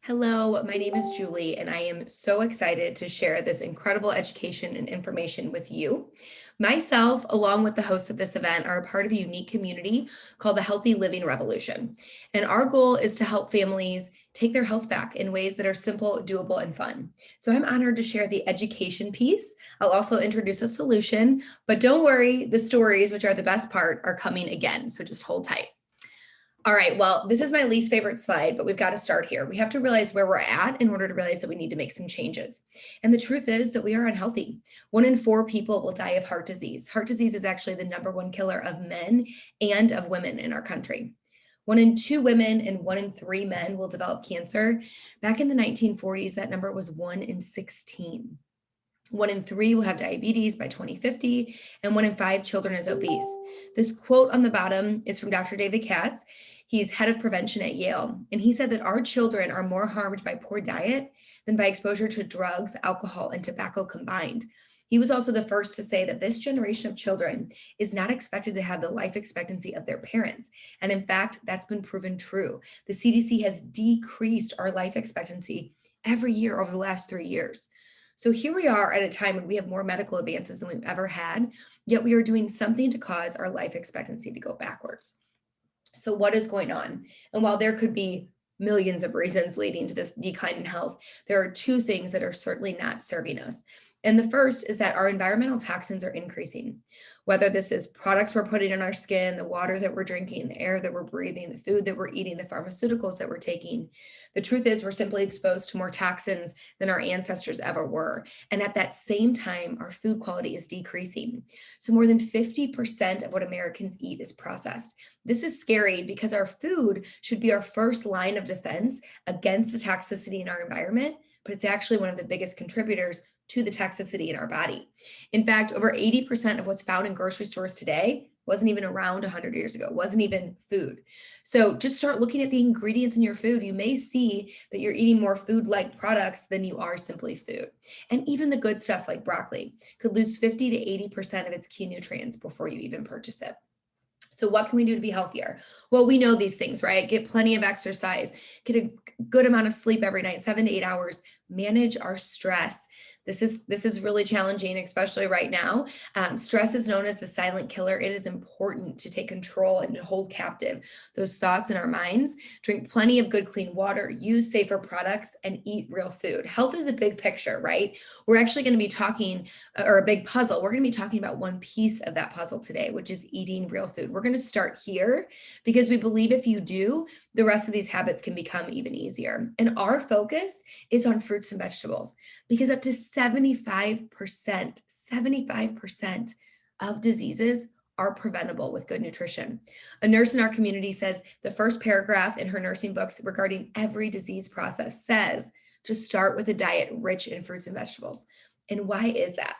Hello, my name is Julie, and I am so excited to share this incredible education and information with you. Myself, along with the hosts of this event, are a part of a unique community called the Healthy Living Revolution. And our goal is to help families take their health back in ways that are simple, doable, and fun. So I'm honored to share the education piece. I'll also introduce a solution, but don't worry, the stories, which are the best part, are coming again. So just hold tight. All right, well, this is my least favorite slide, but we've got to start here. We have to realize where we're at in order to realize that we need to make some changes. And the truth is that we are unhealthy. 1 in 4 people will die of heart disease. Heart disease is actually the #1 killer of men and of women in our country. 1 in 2 women and 1 in 3 men will develop cancer. Back in the 1940s, that number was 1 in 16. 1 in 3 will have diabetes by 2050, and 1 in 5 children is obese. This quote on the bottom is from Dr. David Katz. He's head of prevention at Yale, and he said that our children are more harmed by poor diet than by exposure to drugs, alcohol, and tobacco combined. He was also the first to say that this generation of children is not expected to have the life expectancy of their parents. And in fact, that's been proven true. The CDC has decreased our life expectancy every year over the last 3 years. So here we are at a time when we have more medical advances than we've ever had, yet we are doing something to cause our life expectancy to go backwards. So what is going on? And while there could be millions of reasons leading to this decline in health, there are 2 things that are certainly not serving us. And the first is that our environmental toxins are increasing. Whether this is products we're putting in our skin, the water that we're drinking, the air that we're breathing, the food that we're eating, the pharmaceuticals that we're taking, the truth is we're simply exposed to more toxins than our ancestors ever were. And at that same time, our food quality is decreasing. So more than 50% of what Americans eat is processed. This is scary because our food should be our first line of defense against the toxicity in our environment, but it's actually one of the biggest contributors to the toxicity in our body. In fact, over 80% of what's found in grocery stores today wasn't even around 100 years ago, wasn't even food. So just start looking at the ingredients in your food. You may see that you're eating more food-like products than you are simply food. And even the good stuff like broccoli could lose 50 to 80% of its key nutrients before you even purchase it. So what can we do to be healthier? Well, we know these things, right? Get plenty of exercise, get a good amount of sleep every night, 7 to 8 hours, manage our stress. This is really challenging, especially right now. Stress is known as the silent killer. It is important to take control and to hold captive those thoughts in our minds. Drink plenty of good, clean water, use safer products, and eat real food. Health is a big picture, right? We're actually going to be talking, or a big puzzle. We're going to be talking about one piece of that puzzle today, which is eating real food. We're going to start here because we believe if you do, the rest of these habits can become even easier. And our focus is on fruits and vegetables because up to 75% of diseases are preventable with good nutrition. A nurse in our community says the first paragraph in her nursing books regarding every disease process says to start with a diet rich in fruits and vegetables. And why is that?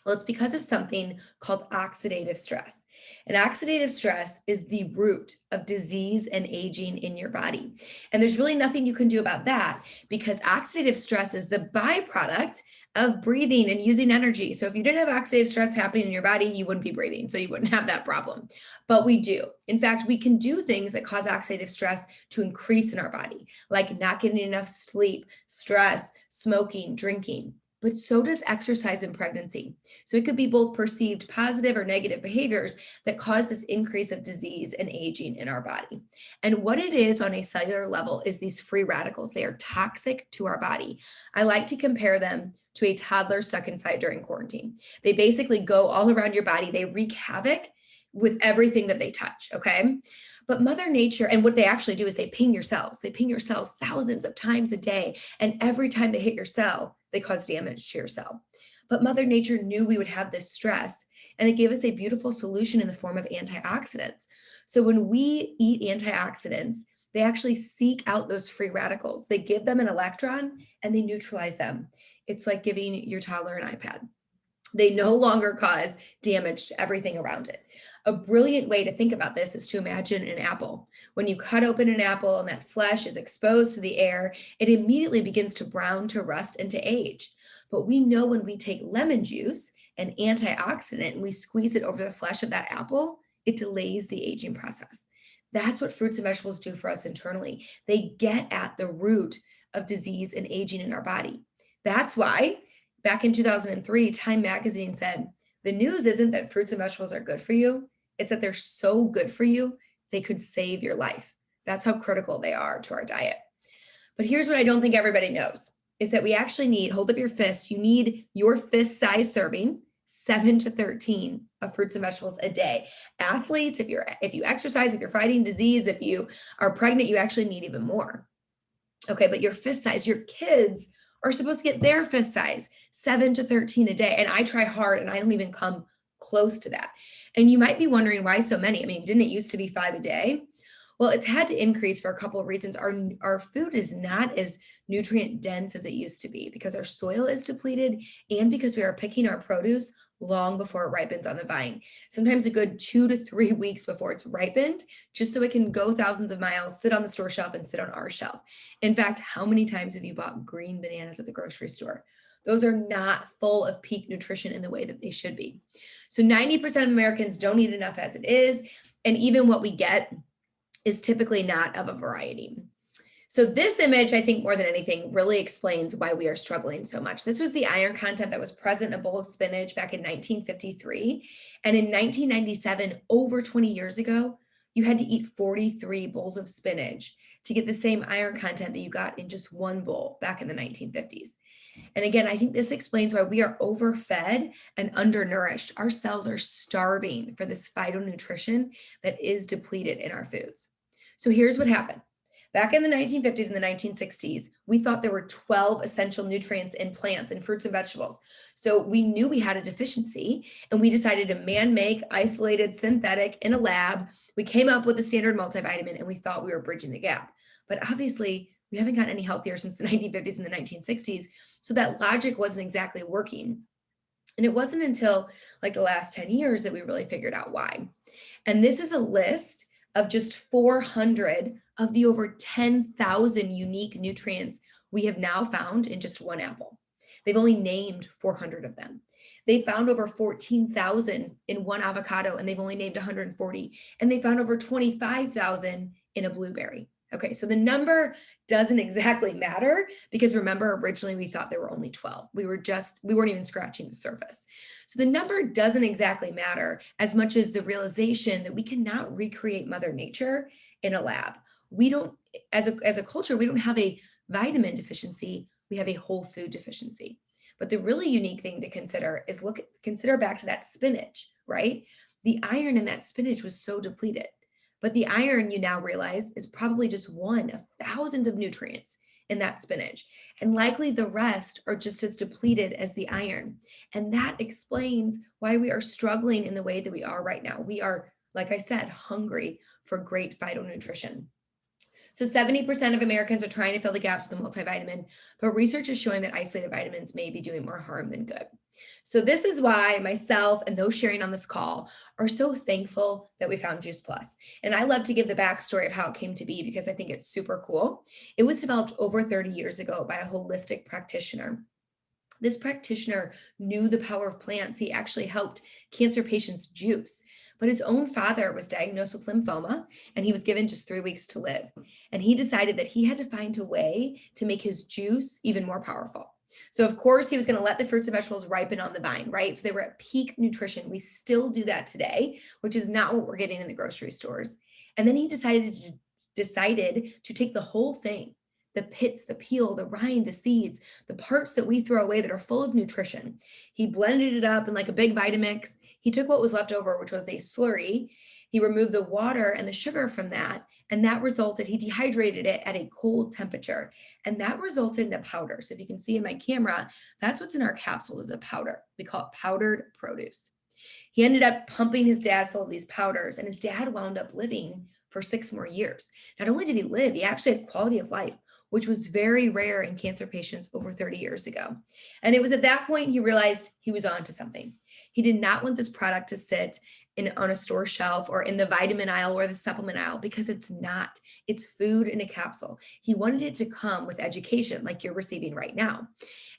Well, it's because of something called oxidative stress. And oxidative stress is the root of disease and aging in your body. And there's really nothing you can do about that because oxidative stress is the byproduct of breathing and using energy. So if you didn't have oxidative stress happening in your body, you wouldn't be breathing. So you wouldn't have that problem. But we do. In fact, we can do things that cause oxidative stress to increase in our body, like not getting enough sleep, stress, smoking, drinking. But so does exercise in pregnancy. So it could be both perceived positive or negative behaviors that cause this increase of disease and aging in our body. And what it is on a cellular level is these free radicals. They are toxic to our body. I like to compare them to a toddler stuck inside during quarantine. They basically go all around your body. They wreak havoc with everything that they touch, okay? But Mother Nature, and what they actually do is they ping your cells. They ping your cells thousands of times a day. And every time they hit your cell, they cause damage to your cell. But Mother Nature knew we would have this stress, and it gave us a beautiful solution in the form of antioxidants. So when we eat antioxidants, they actually seek out those free radicals. They give them an electron and they neutralize them. It's like giving your toddler an iPad. They no longer cause damage to everything around it. A brilliant way to think about this is to imagine an apple. When you cut open an apple and that flesh is exposed to the air, it immediately begins to brown, to rust, and to age. But we know when we take lemon juice, an antioxidant, and we squeeze it over the flesh of that apple, it delays the aging process. That's what fruits and vegetables do for us internally. They get at the root of disease and aging in our body. That's why back in 2003, Time magazine said, the news isn't that fruits and vegetables are good for you, it's that they're so good for you, they could save your life. That's how critical they are to our diet. But here's what I don't think everybody knows is that we actually need, hold up your fist, you need your fist size serving, 7 to 13 of fruits and vegetables a day. Athletes, if you exercise, if you're fighting disease, if you are pregnant, you actually need even more. Okay, but your fist size, your kids are supposed to get their fist size, 7 to 13 a day. And I try hard and I don't even come close to that. And you might be wondering why so many. I mean, didn't it used to be 5 a day? Well, it's had to increase for a couple of reasons. Our food is not as nutrient dense as it used to be because our soil is depleted and because we are picking our produce long before it ripens on the vine. Sometimes a good 2 to 3 weeks before it's ripened, just so it can go thousands of miles, sit on the store shelf and sit on our shelf. In fact, how many times have you bought green bananas at the grocery store? Those are not full of peak nutrition in the way that they should be. So 90% of Americans don't eat enough as it is. And even what we get is typically not of a variety. So this image, I think more than anything, really explains why we are struggling so much. This was the iron content that was present in a bowl of spinach back in 1953. And in 1997, over 20 years ago, you had to eat 43 bowls of spinach to get the same iron content that you got in just one bowl back in the 1950s. And again, I think this explains why we are overfed and undernourished. Our cells are starving for this phytonutrition that is depleted in our foods. So here's what happened. Back in the 1950s and the 1960s, we thought there were 12 essential nutrients in plants and fruits and vegetables. So we knew we had a deficiency and we decided to man-make, isolated, synthetic in a lab. We came up with a standard multivitamin and we thought we were bridging the gap. But obviously, we haven't gotten any healthier since the 1950s and the 1960s. So that logic wasn't exactly working. And it wasn't until like the last 10 years that we really figured out why. And this is a list of just 400 of the over 10,000 unique nutrients we have now found in just one apple. They've only named 400 of them. They found over 14,000 in one avocado and they've only named 140. And they found over 25,000 in a blueberry. Okay, so the number doesn't exactly matter because remember, originally we thought there were only 12. We weren't even scratching the surface. So the number doesn't exactly matter as much as the realization that we cannot recreate Mother Nature in a lab. We don't, as a culture, we don't have a vitamin deficiency, we have a whole food deficiency. But the really unique thing to consider is consider back to that spinach, right? The iron in that spinach was so depleted. But the iron, you now realize, is probably just one of thousands of nutrients in that spinach. And likely the rest are just as depleted as the iron. And that explains why we are struggling in the way that we are right now. We are, like I said, hungry for great phytonutrition. So 70% of Americans are trying to fill the gaps with a multivitamin, but research is showing that isolated vitamins may be doing more harm than good. So this is why myself and those sharing on this call are so thankful that we found Juice Plus. And I love to give the backstory of how it came to be because I think it's super cool. It was developed over 30 years ago by a holistic practitioner. This practitioner knew the power of plants. He actually helped cancer patients juice. But his own father was diagnosed with lymphoma and he was given just 3 weeks to live. And he decided that he had to find a way to make his juice even more powerful. So of course he was going to let the fruits and vegetables ripen on the vine, right? So they were at peak nutrition. We still do that today, which is not what we're getting in the grocery stores. And then he decided to take the whole thing, the pits, the peel, the rind, the seeds, the parts that we throw away that are full of nutrition. He blended it up in like a big Vitamix. He took what was left over, which was a slurry. He removed the water and the sugar from that. And that resulted, he dehydrated it at a cold temperature. And that resulted in a powder. So if you can see in my camera, that's what's in our capsules is a powder. We call it powdered produce. He ended up pumping his dad full of these powders and his dad wound up living for 6 more years. Not only did he live, he actually had quality of life, which was very rare in cancer patients over 30 years ago. And it was at that point he realized he was onto something. He did not want this product to sit on a store shelf or in the vitamin aisle or the supplement aisle because it's not. It's food in a capsule. He wanted it to come with education like you're receiving right now.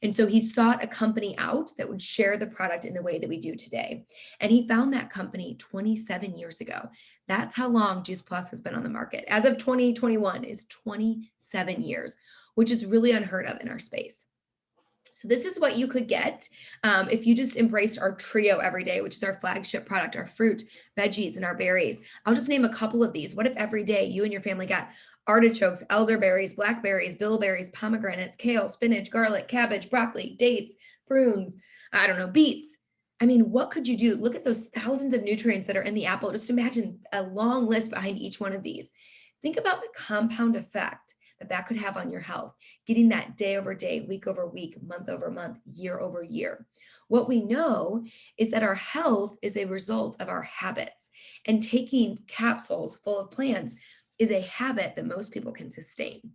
And so he sought a company out that would share the product in the way that we do today. And he found that company 27 years ago. That's how long Juice Plus has been on the market. As of 2021 is 27 years. which is really unheard of in our space. So this is what you could get if you just embraced our trio every day, which is our flagship product, our fruit, veggies, and our berries. I'll just name a couple of these. What if every day you and your family got artichokes, elderberries, blackberries, bilberries, pomegranates, kale, spinach, garlic, cabbage, broccoli, dates, prunes, I don't know, beets. I mean, what could you do? Look at those thousands of nutrients that are in the apple. Just imagine a long list behind each one of these. Think about the compound effect that could have on your health, getting that day over day, week over week, month over month, year over year. What we know is that our health is a result of our habits, and taking capsules full of plants is a habit that most people can sustain.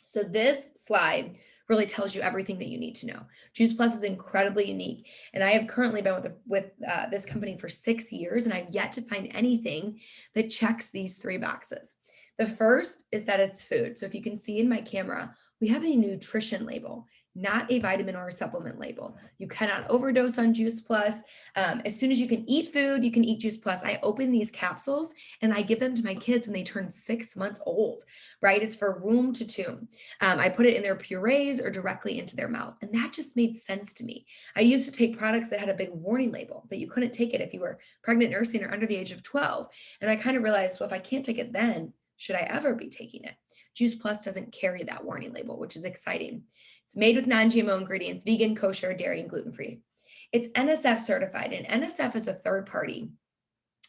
So this slide really tells you everything that you need to know. Juice Plus is incredibly unique, and I have currently been with this company for 6 years, and I've yet to find anything that checks these 3 boxes. The first is that it's food. So if you can see in my camera, we have a nutrition label, not a vitamin or a supplement label. You cannot overdose on Juice Plus. As soon as you can eat food, you can eat Juice Plus. I open these capsules and I give them to my kids when they turn 6 months old, right? It's for room to tune. I put it in their purees or directly into their mouth. And that just made sense to me. I used to take products that had a big warning label that you couldn't take it if you were pregnant, nursing, or under the age of 12. And I kind of realized, well, if I can't take it then, should I ever be taking it? Juice Plus doesn't carry that warning label, which is exciting. It's made with non-GMO ingredients, vegan, kosher, dairy, and gluten-free. It's NSF certified, and NSF is a third party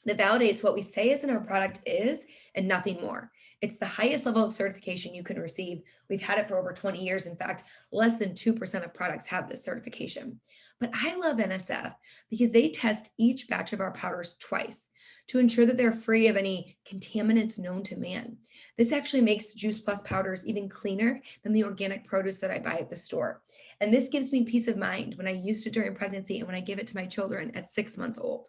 that validates what we say is in our product is and nothing more. It's the highest level of certification you can receive. We've had it for over 20 years. In fact, less than 2% of products have this certification. But I love NSF because they test each batch of our powders twice to ensure that they're free of any contaminants known to man. This actually makes Juice Plus powders even cleaner than the organic produce that I buy at the store. And this gives me peace of mind when I use it during pregnancy and when I give it to my children at 6 months old.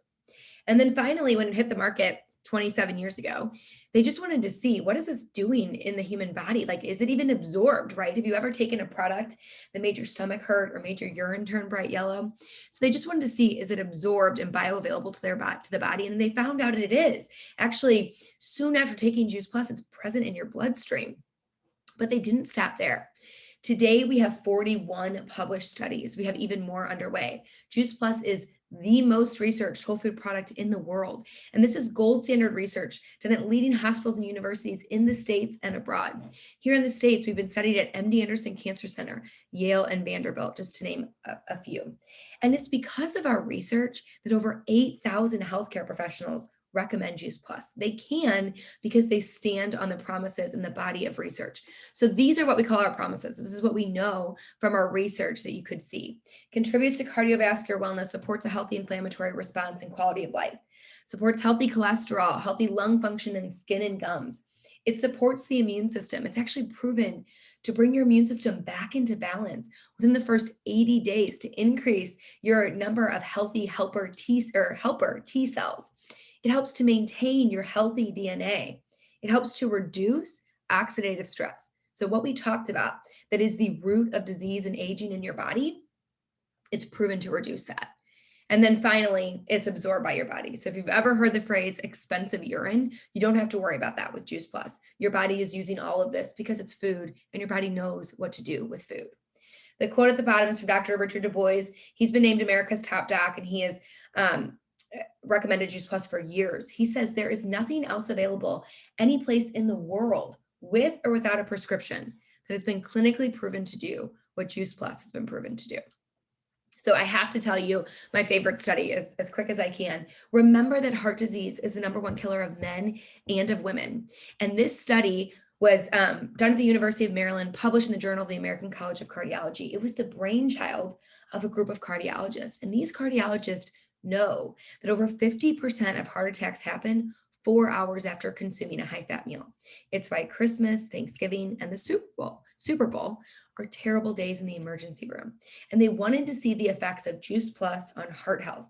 And then finally, when it hit the market 27 years ago, they just wanted to see, what is this doing in the human body? Like, is it even absorbed, right? Have you ever taken a product that made your stomach hurt or made your urine turn bright yellow? So they just wanted to see, is it absorbed and bioavailable to the body? And they found out it is. Actually, soon after taking Juice Plus, it's present in your bloodstream. But they didn't stop there. Today, we have 41 published studies. We have even more underway. Juice Plus is the most researched whole food product in the world. And this is gold standard research done at leading hospitals and universities in the States and abroad. Here in the States, we've been studied at MD Anderson Cancer Center, Yale, and Vanderbilt, just to name a few. And it's because of our research that over 8,000 healthcare professionals recommend Juice Plus. They can because they stand on the promises in the body of research. So these are what we call our promises. This is what we know from our research that you could see. Contributes to cardiovascular wellness, supports a healthy inflammatory response and quality of life, supports healthy cholesterol, healthy lung function and skin and gums. It supports the immune system. It's actually proven to bring your immune system back into balance within the first 80 days to increase your number of healthy helper T cells. It helps to maintain your healthy DNA. It helps to reduce oxidative stress. So what we talked about, that is the root of disease and aging in your body, it's proven to reduce that. And then finally, it's absorbed by your body. So if you've ever heard the phrase expensive urine, you don't have to worry about that with Juice Plus. Your body is using all of this because it's food and your body knows what to do with food. The quote at the bottom is from Dr. Richard Du Bois. He's been named America's top doc, and he has recommended Juice Plus for years. He says there is nothing else available any place in the world with or without a prescription that has been clinically proven to do what Juice Plus has been proven to do. So I have to tell you my favorite study is as quick as I can. Remember that heart disease is the #1 killer of men and of women. And this study was done at the University of Maryland, published in the Journal of the American College of Cardiology. It was the brainchild of a group of cardiologists. And these cardiologists know that over 50% of heart attacks happen 4 hours after consuming a high-fat meal. It's why Christmas, Thanksgiving, and the Super Bowl are terrible days in the emergency room. And they wanted to see the effects of Juice Plus on heart health.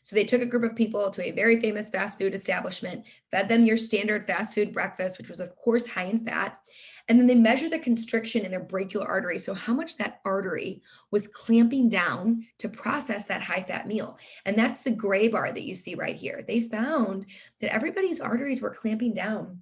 So they took a group of people to a very famous fast food establishment, fed them your standard fast food breakfast, which was of course high in fat. And then they measured the constriction in a brachial artery. So how much that artery was clamping down to process that high fat meal. And that's the gray bar that you see right here. They found that everybody's arteries were clamping down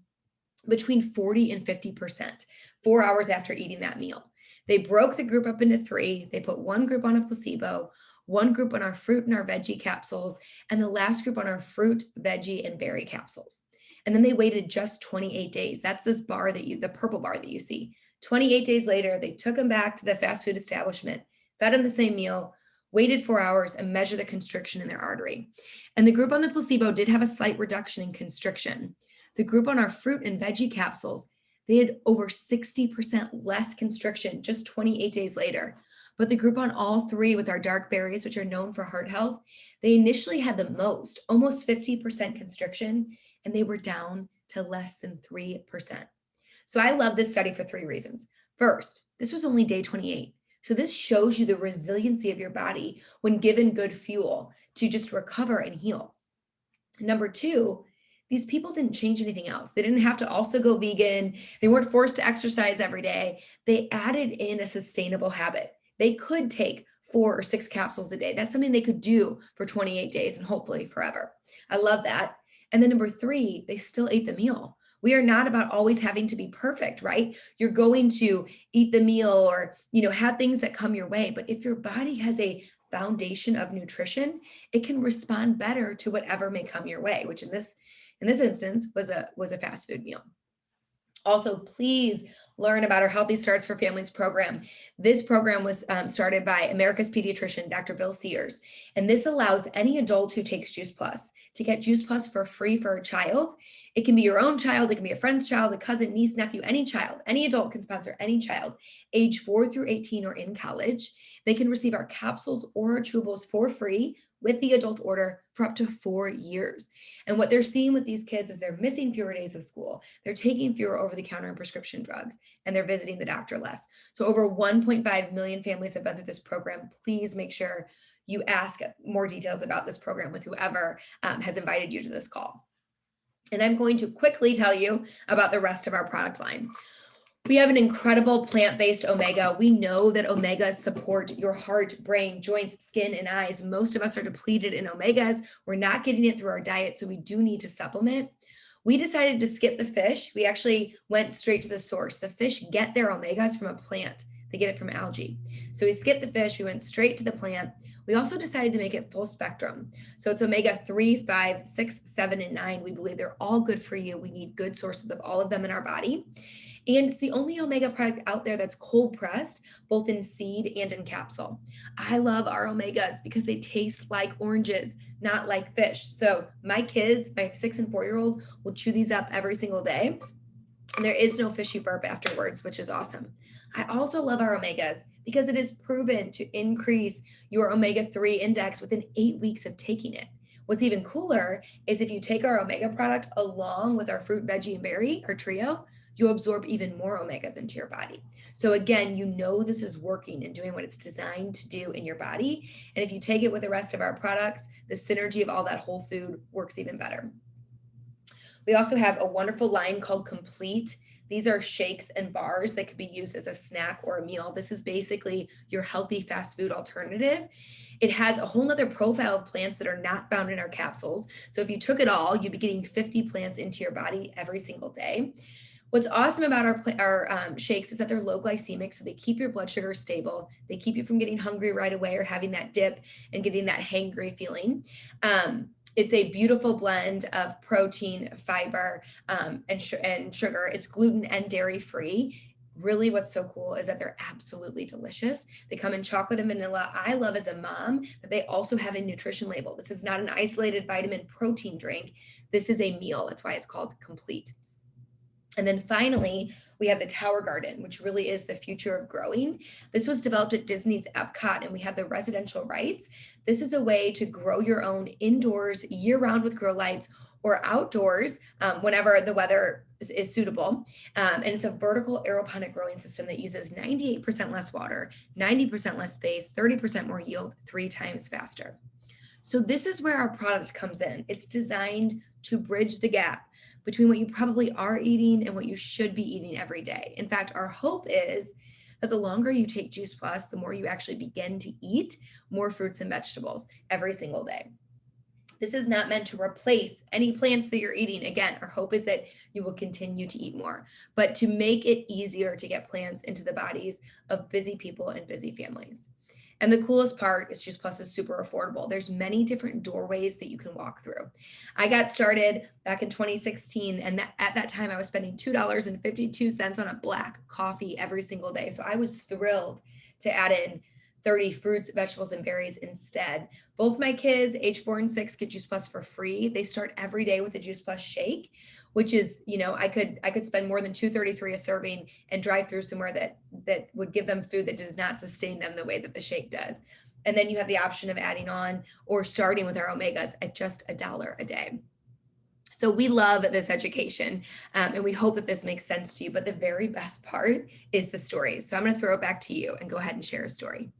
between 40 and 50%. 4 hours after eating that meal. They broke the group up into 3. They put one group on a placebo, one group on our fruit and our veggie capsules, and the last group on our fruit, veggie, and berry capsules. And then they waited just 28 days. That's this bar the purple bar that you see. 28 days later, they took them back to the fast food establishment, fed them the same meal, waited 4 hours, and measured the constriction in their artery. And the group on the placebo did have a slight reduction in constriction. The group on our fruit and veggie capsules, they had over 60% less constriction just 28 days later. But the group on all 3 with our dark berries, which are known for heart health, they initially had the most, almost 50% constriction, and they were down to less than 3%. So I love this study for 3 reasons. First, this was only day 28. So this shows you the resiliency of your body when given good fuel to just recover and heal. Number 2, these people didn't change anything else. They didn't have to also go vegan. They weren't forced to exercise every day. They added in a sustainable habit. They could take 4 or 6 capsules a day. That's something they could do for 28 days and hopefully forever. I love that. And then number 3, they still ate the meal. We are not about always having to be perfect, right? You're going to eat the meal or, have things that come your way. But if your body has a foundation of nutrition, it can respond better to whatever may come your way, which in this instance was a fast food meal. Also, please learn about our Healthy Starts for Families program. This program was started by America's pediatrician, Dr. Bill Sears, and this allows any adult who takes Juice Plus to get Juice Plus for free for a child. It can be your own child, it can be a friend's child, a cousin, niece, nephew, any child. Any adult can sponsor any child, age 4 through 18 or in college. They can receive our capsules or our chewables for free with the adult order for up to 4 years. And what they're seeing with these kids is they're missing fewer days of school, they're taking fewer over-the-counter and prescription drugs, and they're visiting the doctor less. So over 1.5 million families have been through this program. Please make sure you ask more details about this program with whoever has invited you to this call. And I'm going to quickly tell you about the rest of our product line. We have an incredible plant-based omega. We know that omegas support your heart, brain, joints, skin, and eyes. Most of us are depleted in omegas. We're not getting it through our diet, so we do need to supplement. We decided to skip the fish. We actually went straight to the source. The fish get their omegas from a plant. They get it from algae. So we skipped the fish. We went straight to the plant. We also decided to make it full spectrum. So it's omega 3, 5, 6, 7, and 9. We believe they're all good for you. We need good sources of all of them in our body. And it's the only omega product out there that's cold pressed, both in seed and in capsule. I love our omegas because they taste like oranges, not like fish. So my kids, my 6 and 4-year-old, will chew these up every single day. And there is no fishy burp afterwards, which is awesome. I also love our omegas because it is proven to increase your omega-3 index within 8 weeks of taking it. What's even cooler is if you take our omega product along with our fruit, veggie, and berry, our trio, you'll absorb even more omegas into your body. So again, this is working and doing what it's designed to do in your body. And if you take it with the rest of our products, the synergy of all that whole food works even better. We also have a wonderful line called Complete. These are shakes and bars that could be used as a snack or a meal. This is basically your healthy fast food alternative. It has a whole nother profile of plants that are not found in our capsules. So if you took it all, you'd be getting 50 plants into your body every single day. What's awesome about our shakes is that they're low glycemic, so they keep your blood sugar stable. They keep you from getting hungry right away or having that dip and getting that hangry feeling. It's a beautiful blend of protein, fiber, and sugar. It's gluten and dairy free. Really what's so cool is that they're absolutely delicious. They come in chocolate and vanilla. I love as a mom that they also have a nutrition label. This is not an isolated vitamin protein drink. This is a meal. That's why it's called Complete. And then finally, we have the Tower Garden, which really is the future of growing. This was developed at Disney's Epcot, and we have the residential rights. This is a way to grow your own indoors year-round with grow lights or outdoors whenever the weather is suitable. And it's a vertical aeroponic growing system that uses 98% less water, 90% less space, 30% more yield, 3 times faster. So this is where our product comes in. It's designed to bridge the gap between what you probably are eating and what you should be eating every day. In fact, our hope is that the longer you take Juice Plus, the more you actually begin to eat more fruits and vegetables every single day. This is not meant to replace any plants that you're eating. Again, our hope is that you will continue to eat more, but to make it easier to get plants into the bodies of busy people and busy families. And the coolest part is Juice Plus is super affordable. There's many different doorways that you can walk through. I got started back in 2016, and at that time I was spending $2.52 on a black coffee every single day. So I was thrilled to add in 30 fruits, vegetables, and berries instead. Both my kids, age 4 and 6, get Juice Plus for free. They start every day with a Juice Plus shake, which is, I could spend more than $2.33 a serving and drive through somewhere that would give them food that does not sustain them the way that the shake does. And then you have the option of adding on or starting with our omegas at just $1 a day. So we love this education, and we hope that this makes sense to you. But the very best part is the story. So I'm going to throw it back to you and go ahead and share a story.